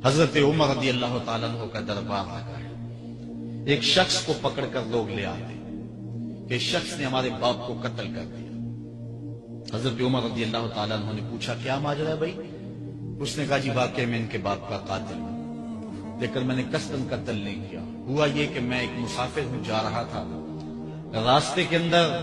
حضرت عمر رضی اللہ تعالیٰ عنہ کا دربار لگا ہے. ایک شخص کو پکڑ کر لوگ لے آتے کہ اس شخص نے ہمارے باپ کو قتل کر دیا. حضرت عمر رضی اللہ تعالیٰ عنہ نے پوچھا کیا ماجرا ہے بھائی؟ اس نے کہا جی واقعی میں ان کے باپ کا قاتل ہوں، لیکن میں نے قصداً قتل نہیں کیا. ہوا یہ کہ میں ایک مسافر ہوں، جا رہا تھا، راستے کے اندر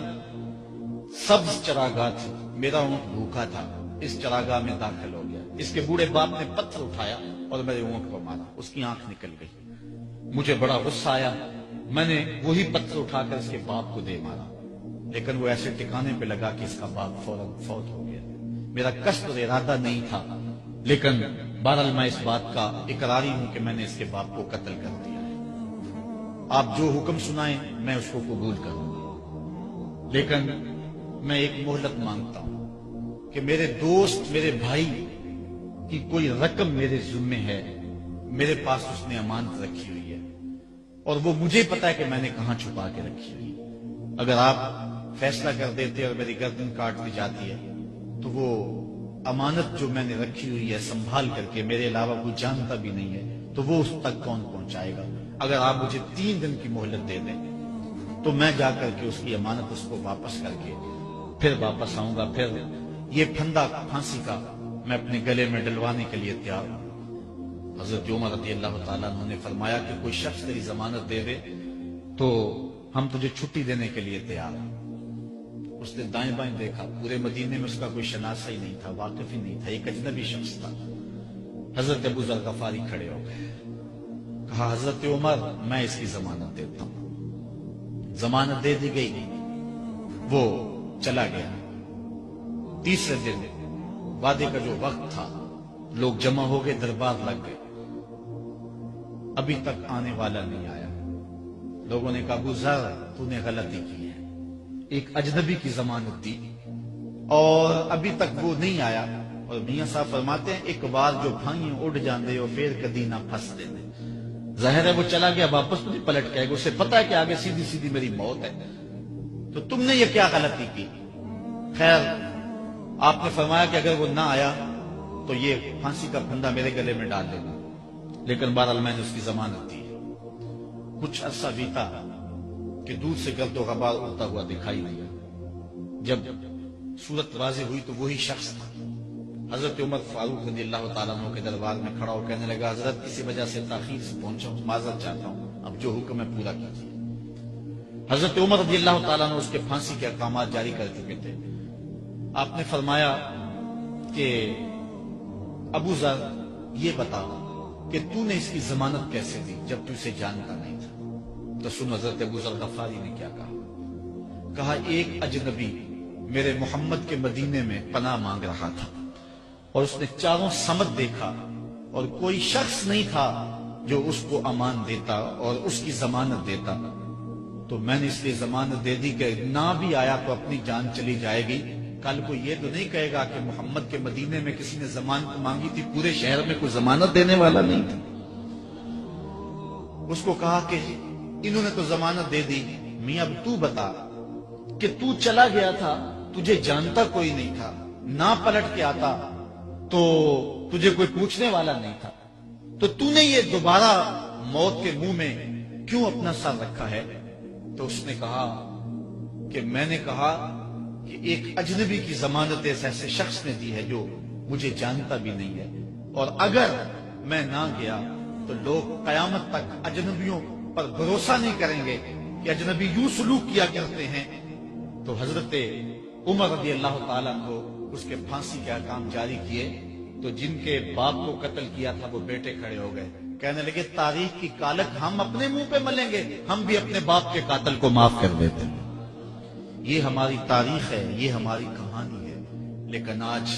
سبز چراگاہ تھی، میرا اونٹ بھوکا تھا، اس چراگاہ میں داخل ہو گیا. اس کے بوڑھے باپ نے پتھر اٹھایا اور میرے اونٹ کو مارا، اس کی آنکھ نکل گئی. مجھے بڑا غصہ آیا، میں نے وہی پتھر اٹھا کر اس کے باپ کو دے مارا، لیکن وہ ایسے ٹھکانے پہ لگا کہ اس کا باپ فوراً فوت ہو گیا. میرا قصد اور ارادہ نہیں تھا، لیکن بہرحال میں اس بات کا اقراری ہوں کہ میں نے اس کے باپ کو قتل کر دیا ہے. آپ جو حکم سنائیں میں اس کو قبول کروں گا، لیکن میں ایک مہلت مانگتا ہوں کہ میرے دوست، میرے بھائی کی کوئی رقم میرے ذمے ہے، میرے پاس اس نے امانت رکھی ہوئی ہے اور وہ مجھے پتا ہے کہ میں نے کہاں چھپا کے رکھی ہوئی ہے. اگر آپ فیصلہ کر دیتے اور میری گردن کاٹ دی جاتی ہے تو وہ امانت جو میں نے رکھی ہوئی ہے سنبھال کر کے، میرے علاوہ کوئی جانتا بھی نہیں ہے، تو وہ اس تک کون پہنچائے گا؟ اگر آپ مجھے 3 دن کی مہلت دے دیں تو میں جا کر کے اس کی امانت اس کو واپس کر کے پھر واپس آؤں گا. پھر یہ پھندا پھانسی کا میں اپنے گلے میں ڈلوانے کے لیے تیار ہوں. حضرت عمر رضی اللہ تعالیٰ عنہ نے فرمایا کہ کوئی شخص تیری ضمانت دے دے تو ہم تجھے چھٹی دینے کے لیے تیار ہیں. اس نے دائیں بائیں دیکھا، پورے مدینے میں اس کا کوئی شناسہ ہی نہیں تھا، واقف ہی نہیں تھا، ایک اجنبی شخص تھا. حضرت ابو ذر غفاری کھڑے ہو گئے، کہا حضرت عمر میں اس کی ضمانت دیتا ہوں. ضمانت دے دی گئی، وہ چلا گیا. تیسرے دن وعدے کا جو وقت تھا، لوگ جمع ہو گئے، دربار لگ گئے، ابھی تک آنے والا نہیں آیا. لوگوں نے کہا ابو ذر تو نے غلطی کی ہے، ایک اجنبی کی ضمانت دی اور ابھی تک وہ نہیں آیا. اور میاں صاحب فرماتے ہیں ایک بار جو بھائیں اڑ جاندے اور پھر کدی نہ پھنس دے. ظاہر ہے وہ چلا گیا، واپس نہیں پلٹ کے آئے گا، اسے پتا ہے کہ آگے سیدھی سیدھی میری موت ہے، تو تم نے یہ کیا غلطی کی؟ خیر آپ نے فرمایا کہ اگر وہ نہ آیا تو یہ پھانسی کا پھندا میرے گلے میں ڈال دینا، لیکن بہرحال میں نے اس کی ضمانت دی. کچھ عرصہ بیتا کہ دور سے گرد و غبار اڑتا ہوا دکھائی دیا. جب صورت واضح ہوئی تو وہی شخص تھا. حضرت عمر فاروق رضی اللہ تعالیٰ عنہ کے دربار میں کھڑا ہو کہنے لگا حضرت کسی وجہ سے تاخیر سے پہنچا ہوں، معذرت چاہتا ہوں، اب جو حکم ہے پورا کیجیے. حضرت عمر رضی اللہ تعالیٰ عنہ اس کے پھانسی کے احکامات جاری کر چکے تھے. آپ نے فرمایا کہ ابو ذر یہ بتا کہ تو نے اس کی ضمانت کیسے دی جب تو اسے جانتا نہیں تھا؟ تو سن حضرت ابو ذر غفاری نے کیا کہا ایک اجنبی میرے محمد کے مدینے میں پناہ مانگ رہا تھا اور اس نے چاروں سمت دیکھا اور کوئی شخص نہیں تھا جو اس کو امان دیتا اور اس کی ضمانت دیتا، تو میں نے اس لیے ضمانت دے دی کہ نہ بھی آیا تو اپنی جان چلی جائے گی. کل کو یہ تو نہیں کہے گا کہ محمد کے مدینے میں کسی نے ضمانت مانگی تھی، پورے شہر میں کوئی ضمانت دینے والا نہیں تھا. اس کو کہا کہ انہوں نے تو ضمانت دے دی، میاں اب تو بتا کہ تو چلا گیا تھا، تجھے جانتا کوئی نہیں تھا، نہ پلٹ کے آتا تو تجھے کوئی پوچھنے والا نہیں تھا، تو تو نے یہ دوبارہ موت کے منہ میں کیوں اپنا سر رکھا ہے؟ تو اس نے کہا کہ میں نے کہا کہ ایک اجنبی کی ضمانت ایسے شخص نے دی ہے جو مجھے جانتا بھی نہیں ہے، اور اگر میں نہ گیا تو لوگ قیامت تک اجنبیوں پر بھروسہ نہیں کریں گے کہ اجنبی یوں سلوک کیا کرتے ہیں. تو حضرت عمر رضی اللہ تعالیٰ عنہ اس کے پھانسی کے احکام جاری کیے. تو جن کے باپ کو قتل کیا تھا وہ بیٹے کھڑے ہو گئے، کہنے لگے تاریخ کی کالک ہم اپنے منہ پہ ملیں گے، ہم بھی اپنے باپ کے قاتل کو معاف کر دیتے ہیں. یہ ہماری تاریخ ہے، یہ ہماری کہانی ہے. لیکن آج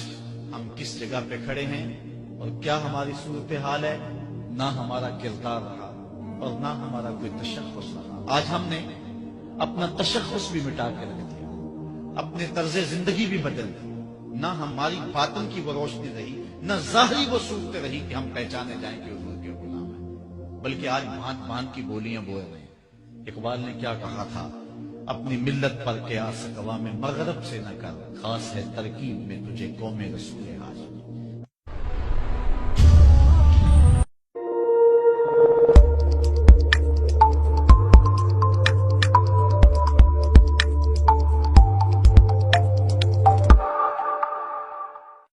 ہم کس جگہ پہ کھڑے ہیں اور کیا ہماری صورتحال ہے؟ نہ ہمارا کردار رہا اور نہ ہمارا کوئی تشخص رہا. آج ہم نے اپنا تشخص بھی مٹا کے رکھ دیا، اپنے طرز زندگی بھی بدل دی. نہ ہماری باطن کی وہ روشنی رہی، نہ ظاہری وہ صورت رہی کہ ہم پہچانے جائیں کہ حضور کے غلام ہیں، بلکہ آج بھانت بھانت کی بولیاں بول رہے ہیں. اقبال نے کیا کہا تھا؟ اپنی ملت پر قیاس اقوام مغرب سے نہ کر، خاص ہے ترکیب میں تجھے قوم رسول حاج.